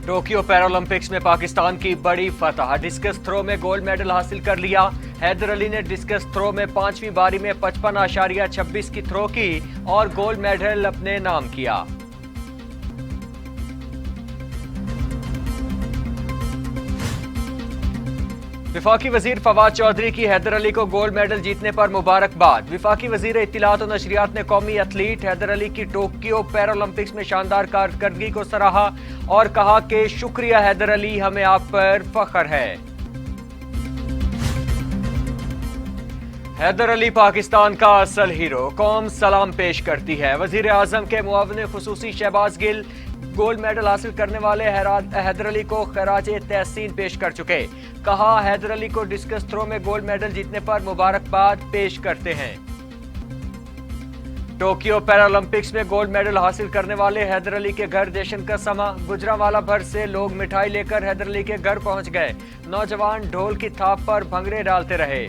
Tokyo Paralympics में पाकिस्तान की बड़ी फतह, डिस्कस थ्रो में गोल्ड मेडल हासिल कर लिया। हैदर अली ने डिस्कस थ्रो में 5वीं बारी में 55.26 की थ्रो की और गोल्ड मेडल अपने नाम किया। विफाकी वजीर फवाद चौधरी की हैदर अली को गोल्ड मेडल जीतने पर मुबारकबाद। विफाकी वजीर इत्तलात और नशरियात ने कौमी एथलीट हैदर अली की टोक्यो पैरालंपिक्स में शानदार कारकर्दगी को सराहा और कहा कि शुक्रिया हैदर अली, हमें आप पर फख्र है। हैदर अली पाकिस्तान का असल हीरो, कौम सलाम पेश करती है। वजीर आजम के मुआविन खुसूसी शहबाज गिल गोल्ड मेडल हासिल करने वाले हैदर अली को खराज तहसीन पेश कर चुके। कहा, हैदर अली को डिस्कस थ्रो में गोल्ड मेडल जीतने पर मुबारकबाद पेश करते हैं। टोक्यो पैरालंपिक्स में गोल्ड मेडल हासिल करने वाले हैदर अली के घर जश्न का समा। गुजरांवाला भर से लोग मिठाई लेकर हैदर अली के घर पहुंच गए। नौजवान ढोल की थाप पर भंगड़े डालते रहे।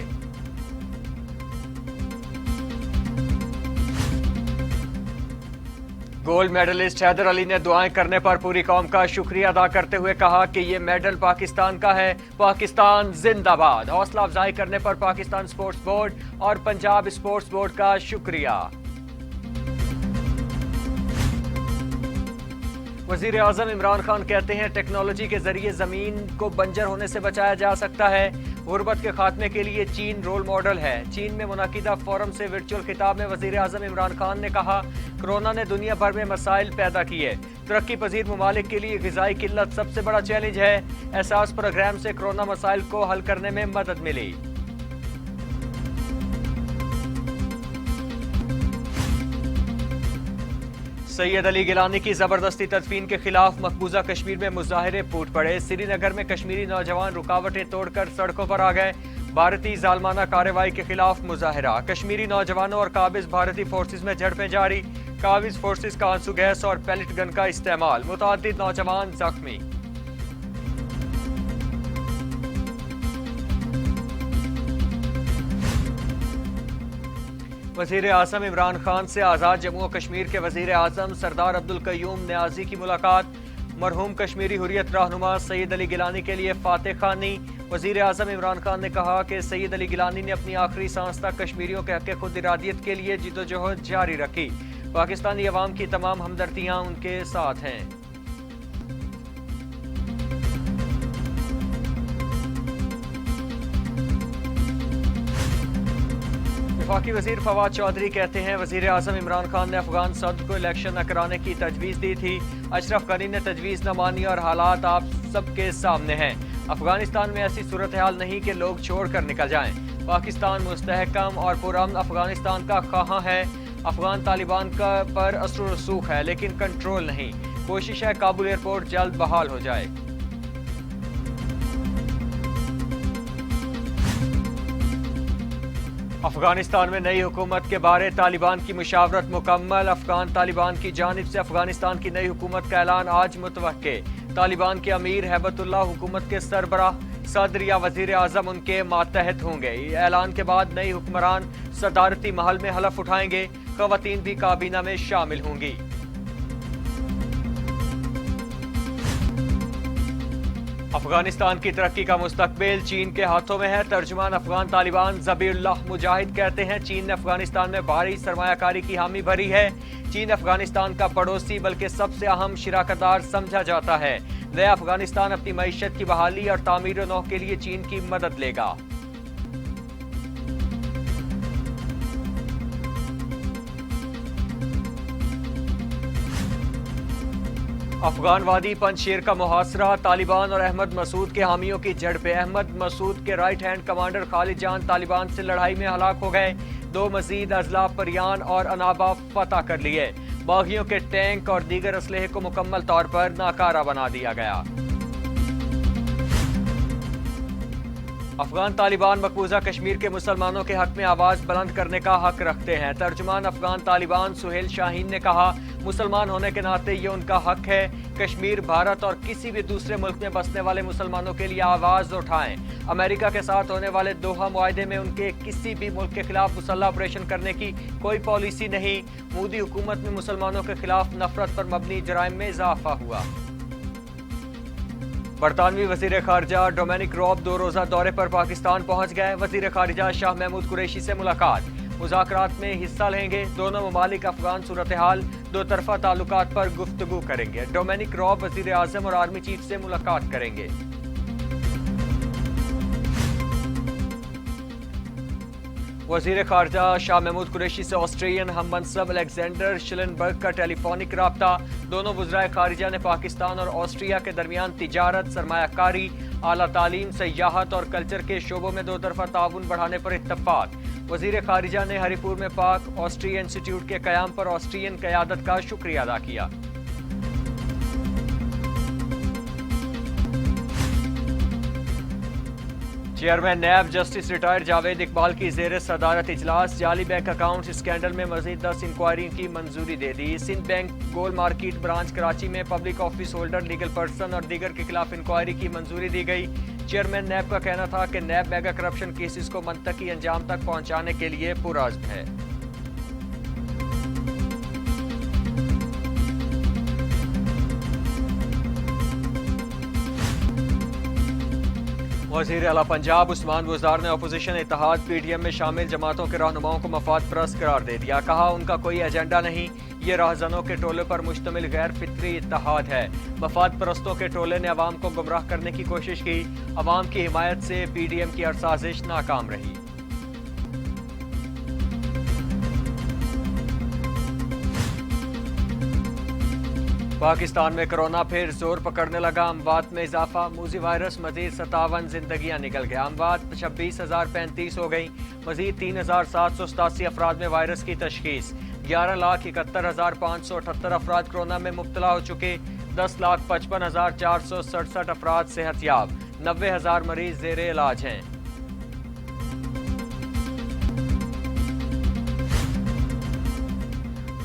गोल्ड मेडलिस्ट हैदर अली ने दुआएं करने पर पूरी कौम का शुक्रिया अदा करते हुए कहा कि ये मेडल पाकिस्तान का है, पाकिस्तान जिंदाबाद। हौसला अफजाई करने पर पाकिस्तान स्पोर्ट्स बोर्ड और पंजाब स्पोर्ट्स बोर्ड का शुक्रिया। वजीर आजम इमरान खान कहते हैं, टेक्नोलॉजी के जरिए जमीन को बंजर होने से बचाया जा सकता है। गुर्बत के खात्मे के लिए चीन रोल मॉडल है। चीन में मुनाकिदा फोरम से वर्चुअल खिताब में वजीर आजम इमरान खान ने कहा, कोरोना ने दुनिया भर में मसाइल पैदा किए। तरक्की पजीर ममालिक के लिए ग़िज़ाई किल्लत सबसे बड़ा चैलेंज है। एहसास प्रोग्राम से कोरोना मसाइल को हल करने में मदद मिली। सैयद अली गिलानी की जबरदस्ती तदफीन के खिलाफ मकबूजा कश्मीर में मुजाहिरे फूट पड़े। श्रीनगर में कश्मीरी नौजवान रुकावटें तोड़कर सड़कों पर आ गए। भारतीय जालमाना कार्रवाई के खिलाफ मुजाहिरा। कश्मीरी नौजवानों और काबिज भारतीय फोर्सेज में झड़पें जारी। काबिज फोर्सेज का आंसू गैस और पैलेट गन का इस्तेमाल। मुतअद्दिद नौजवान जख्मी। वजीर आजम इमरान खान से आज़ाद जम्मू कश्मीर के वजीर आजम सरदार अब्दुल कयूम न्याजी की मुलाकात। मरहूम कश्मीरी हुर्रियत रहनुमा सैयद अली गिलानी के लिए फातह खानी। वजीर आजम इमरान खान ने कहा कि सैयद अली गिलानी ने अपनी आखिरी सांस तक कश्मीरियों के हक़ खुद इरादियत के लिए जिद्दोजहद जारी रखी। पाकिस्तानी अवाम की तमाम हमदर्दियाँ उनके साथ हैं। वफाकी वजीर फवाद चौधरी कहते हैं, वजीर आजम इमरान खान ने अफगान सदर को इलेक्शन न कराने की तजवीज़ दी थी। अशरफ गनी ने तजवीज़ न मानी और हालात आप सबके सामने हैं। अफगानिस्तान में ऐसी सूरत हाल नहीं कि लोग छोड़ कर निकल जाएं। पाकिस्तान मुस्तहकम और पुरअमन अफगानिस्तान का ख़्वाह है। अफगान तालिबान का पर असर रसूख है लेकिन कंट्रोल नहीं। कोशिश है काबुल एयरपोर्ट जल्द बहाल हो जाए। अफगानिस्तान में नई हुकूमत के बारे तालिबान की मुशावरत मुकम्मल। अफगान तालिबान की जानिब से अफगानिस्तान की नई हुकूमत का ऐलान आज मुतवक्के। तालिबान के अमीर हैबतुल्लाह हुकूमत के सरबराह सदर या वजीर आजम उनके मातहत होंगे। ऐलान के बाद नई हुक्मरान सदारती महल में हलफ उठाएंगे। ख़वातीन भी काबीना में शामिल होंगी। अफगानिस्तान की तरक्की का मुस्तकबिल चीन के हाथों में है। तर्जुमान अफगान तालिबान ज़बीउल्लाह मुजाहिद कहते हैं, चीन ने अफगानिस्तान में भारी सरमायाकारी की हामी भरी है। चीन अफगानिस्तान का पड़ोसी बल्कि सबसे अहम शिराकतदार समझा जाता है। नया अफगानिस्तान अपनी मईशत की बहाली और तामीर नौ के लिए चीन की मदद लेगा। अफगान वादी पंजशेर का मुहासरा। तालिबान और अहमद मसूद के हामियों की झड़पें। अहमद मसूद के राइट हैंड कमांडर खालिद जान तालिबान से लड़ाई में हलाक हो गए। 2 मजीद अजला परियान और अनाबा फतह कर लिए। बागियों के टैंक और दीगर असलहे को मुकम्मल तौर पर नाकारा बना दिया गया। अफगान तालिबान मकबूजा कश्मीर के मुसलमानों के हक में आवाज़ बुलंद करने का हक रखते हैं। तर्जुमान अफगान तालिबान सुहेल शाहीन ने कहा, मुसलमान होने के नाते ये उनका हक है। कश्मीर, भारत और किसी भी दूसरे मुल्क में बसने वाले मुसलमानों के लिए आवाज़ उठाएं। अमेरिका के साथ होने वाले दोहा मुआहदे में उनके किसी भी मुल्क के खिलाफ मुसल्लह ऑपरेशन करने की कोई पॉलिसी नहीं। मोदी हुकूमत में मुसलमानों के खिलाफ नफरत पर मबनी जराइम में इजाफा हुआ। برطانوی وزیر خارجہ ڈومینک راب 2 روزہ دورے پر پاکستان پہنچ گئے۔ وزیر خارجہ شاہ محمود قریشی سے ملاقات، مذاکرات میں حصہ لیں گے۔ دونوں ممالک افغان صورتحال، دو طرفہ تعلقات پر گفتگو کریں گے۔ ڈومینک راب وزیر اعظم اور آرمی چیف سے ملاقات کریں گے۔ وزیر خارجہ شاہ محمود قریشی سے آسٹریلین ہم منصب الیگزینڈر شلنبرگ کا ٹیلی فونک رابطہ۔ دونوں وزرائے خارجہ نے پاکستان اور آسٹریا کے درمیان تجارت، سرمایہ کاری، اعلیٰ تعلیم، سیاحت اور کلچر کے شعبوں میں دو طرفہ تعاون بڑھانے پر اتفاق۔ وزیر خارجہ نے ہری پور میں پاک آسٹریا انسٹیٹیوٹ کے قیام پر آسٹریین قیادت کا شکریہ ادا کیا۔ Chairman NAB justice retired Javed Iqbal کی زیر صدارت اجلاس، جعلی بینک اکاؤنٹ اسکینڈل میں مزید 10 انکوائری کی منظوری دے دی۔ سندھ بینک گول مارکیٹ برانچ کراچی میں public office holder, legal person اور دیگر کے خلاف انکوائری کی منظوری دی گئی۔ چیئرمین نیب کا کہنا تھا کہ نیب میگا کرپشن کیسز کو منطقی انجام تک پہنچانے کے لیے پرعزم ہے۔ وزیر اعلیٰ پنجاب عثمان گزار نے اپوزیشن اتحاد پی ڈی ایم میں شامل جماعتوں کے رہنماؤں کو مفاد پرست قرار دے دیا۔ کہا ان کا کوئی ایجنڈا نہیں، یہ راہزنوں کے ٹولے پر مشتمل غیر فطری اتحاد ہے۔ مفاد پرستوں کے ٹولے نے عوام کو گمراہ کرنے کی کوشش کی۔ عوام کی حمایت سے پی ڈی ایم کی ہر سازش ناکام رہی۔ پاکستان میں کرونا پھر زور پکڑنے لگا، اموات میں اضافہ، موذی وائرس مزید 57 زندگیاں نکل گیا، اموات 26,035 ہو گئیں، مزید 3,787 افراد میں وائرس کی تشخیص، 11,71,578 افراد کورونا میں مبتلا ہو چکے، 10,55,467 افراد صحت یاب، 90,000 مریض زیر علاج ہیں۔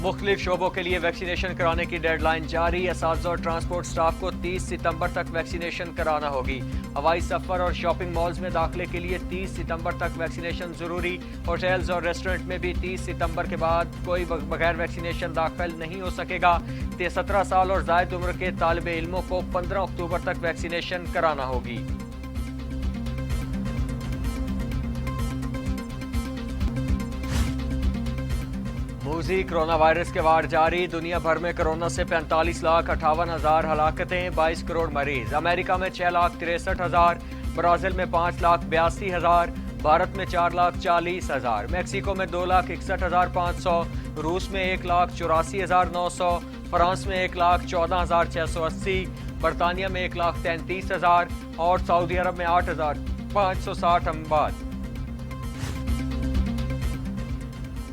مختلف شعبوں کے لیے ویکسینیشن کرانے کی ڈیڈ لائن جاری، اساتذہ اور ٹرانسپورٹ سٹاف کو 30 ستمبر تک ویکسینیشن کرانا ہوگی۔ ہوائی سفر اور شاپنگ مالز میں داخلے کے لیے 30 ستمبر تک ویکسینیشن ضروری۔ ہوٹلز اور ریسٹورنٹ میں بھی 30 ستمبر کے بعد کوئی بغیر ویکسینیشن داخل نہیں ہو سکے گا۔ 17 سال اور زائد عمر کے طالب علموں کو 15 اکتوبر تک ویکسینیشن کرانا ہوگی۔ موذی کرونا وائرس کے وار جاری، دنیا بھر میں کرونا سے 45,58,000 ہلاکتیں، 22 کروڑ مریض۔ امریکہ میں 6,63,000، برازیل میں 5,82,000، بھارت میں 4,40,000، میکسیکو میں 2,61,500، روس میں 1,84,900، فرانس میں 1,14,680، برطانیہ میں 1,33,000 اور سعودی عرب میں 8,560 اموات۔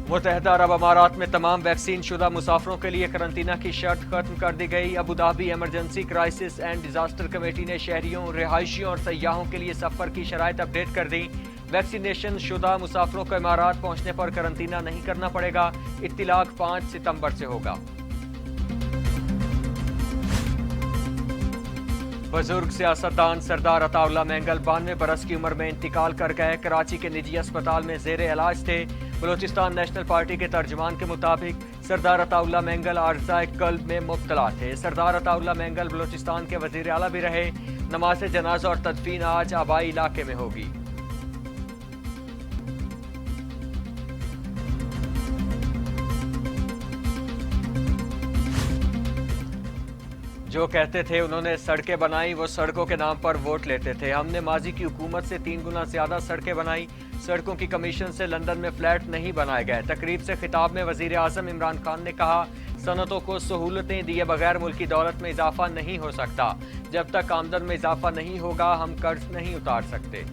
متحدہ عرب امارات میں تمام ویکسین شدہ مسافروں کے لیے قرنطینہ کی شرط ختم کر دی گئی۔ Abu Dhabi emergency crisis and disaster committee نے شہریوں، رہائشیوں اور سیاحوں کے لیے سفر کی شرائط اپ ڈیٹ کر دی۔ ویکسینیشن شدہ مسافروں کو امارات پہنچنے پر قرنطینہ نہیں کرنا پڑے گا۔ اطلاق 5 ستمبر سے ہوگا۔ بزرگ سیاستدان سردار عطا اللہ مینگل 92 برس کی عمر میں انتقال کر گئے، کراچی کے نجی اسپتال میں زیر علاج تھے۔ بلوچستان نیشنل پارٹی کے ترجمان کے مطابق سردار عطا اللہ مینگل عارضہ قلب میں مبتلا تھے۔ سردار عطا اللہ مینگل بلوچستان کے وزیر اعلیٰ بھی رہے۔ نماز جنازہ اور تدفین آج آبائی علاقے میں ہوگی۔ جو کہتے تھے انہوں نے سڑکیں بنائی، وہ سڑکوں کے نام پر ووٹ لیتے تھے۔ ہم نے ماضی کی حکومت سے 3 گنا زیادہ سڑکیں بنائی، سڑکوں کی کمیشن سے لندن میں فلیٹ نہیں بنائے گئے۔ تقریب سے خطاب میں وزیر اعظم عمران خان نے کہا، صنعتوں کو سہولتیں دیے بغیر ملکی دولت میں اضافہ نہیں ہو سکتا۔ جب تک آمدن میں اضافہ نہیں ہوگا ہم قرض نہیں اتار سکتے۔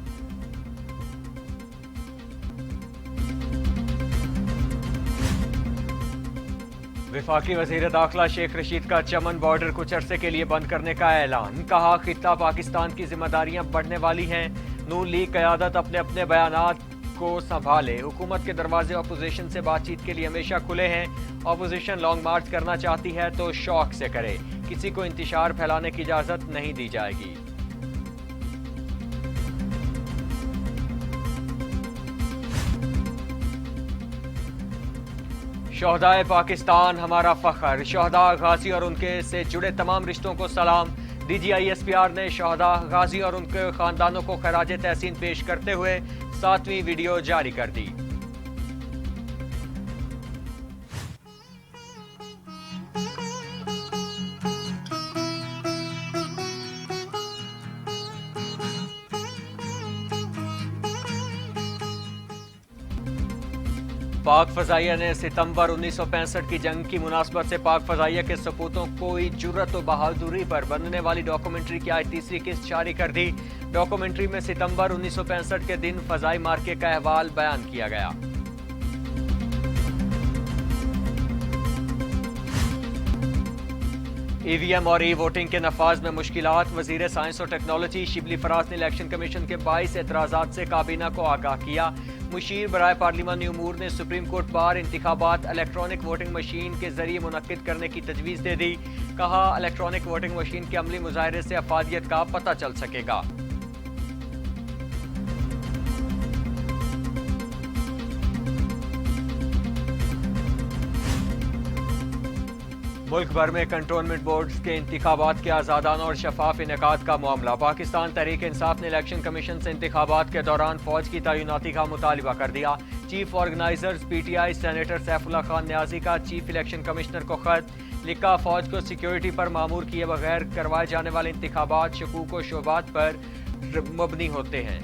وفاقی وزیر داخلہ شیخ رشید کا چمن بارڈر کچھ عرصے کے لیے بند کرنے کا اعلان۔ کہا، خطہ پاکستان کی ذمہ داریاں بڑھنے والی ہیں، نون لیگ قیادت اپنے اپنے بیانات کو سنبھالے۔ حکومت کے دروازے اپوزیشن سے بات چیت کے لیے ہمیشہ کھلے ہیں۔ اپوزیشن لانگ مارچ کرنا چاہتی ہے تو شوق سے کرے، کسی کو انتشار پھیلانے کی اجازت نہیں دی جائے گی۔ شہدائے پاکستان ہمارا فخر، شہداء غازی اور ان کے سے جڑے تمام رشتوں کو سلام۔ DGISPR ने शहदा गाजी और उनके खानदानों को खराज तहसीन पेश करते हुए 7वीं वीडियो जारी कर दी। पाक फजाइया ने सितंबर 1965 की जंग की मुनासबत से पाक फजाइया के सपूतों कोई जुर्रत और बहादुरी पर बनने वाली डॉक्यूमेंट्री की आज तीसरी किस्त जारी कर दी। डॉक्यूमेंट्री में सितंबर 1965 के दिन फजाई मार्के का अहवाल बयान किया गया। EVM और ई-वोटिंग के नफाज में मुश्किलात। वजीर साइंस और टेक्नोलॉजी शिबली फराज ने इलेक्शन कमीशन के 22 एतराज़ात से काबीना को आगाह किया। मुशीर बराए पार्लिमानी उमूर ने सुप्रीम कोर्ट बार इंतखाबात इलेक्ट्रॉनिक वोटिंग मशीन के जरिए मुनक्किद करने की तजवीज़ दे दी। कहा, इलेक्ट्रॉनिक वोटिंग मशीन के अमली मुजाहरे से अफादियत का पता चल सकेगा। मुल्क भर में कंटोनमेंट बोर्ड्स के इंतखाबात के आज़ादाना और शफाफ इनेकाद का मामला। पाकिस्तान तहरीक इंसाफ ने इलेक्शन कमीशन से इंतखाबात के दौरान फौज की तैनाती का मुतालबा कर दिया। Chief organisers PTI senator Saifullah Khan Niazi का चीफ इलेक्शन कमिश्नर को खत लिखा। फौज को सिक्योरिटी पर मामूर किए बगैर करवाए जाने वाले इंतखाबात शकूक व शुबात पर मबनी होते हैं।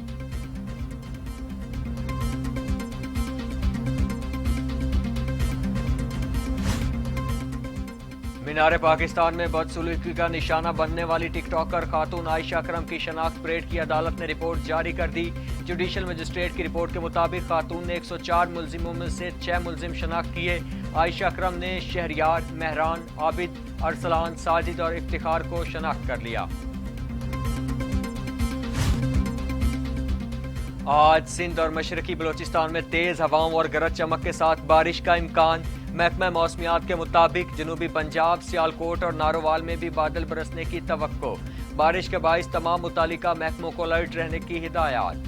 मीनार पाकिस्तान में बदसलूकी का निशाना बनने वाली टिकटॉकर खातून आयशा अकरम की शनाख्त परेड की अदालत ने रिपोर्ट जारी कर दी। जुडिशल मजिस्ट्रेट की रिपोर्ट के मुताबिक खातून ने 104 मुलजिमों में से 6 मुलजिम शनाख्त किए। आयशा अकरम ने शहरियार, मेहरान, आबिद, अरसलान, साजिद और इफ्तिखार को शनाख्त कर लिया। आज सिंध और मशरकी बलोचिस्तान में तेज हवाओं और गरज चमक के साथ बारिश का इम्कान। महकमा मौसमियात के मुताबिक जनूबी पंजाब, सियालकोट और नारोवाल में भी बादल बरसने की तवक्को। बारिश के बाइस तमाम मुतालिका महकमों को अलर्ट रहने की हिदायत।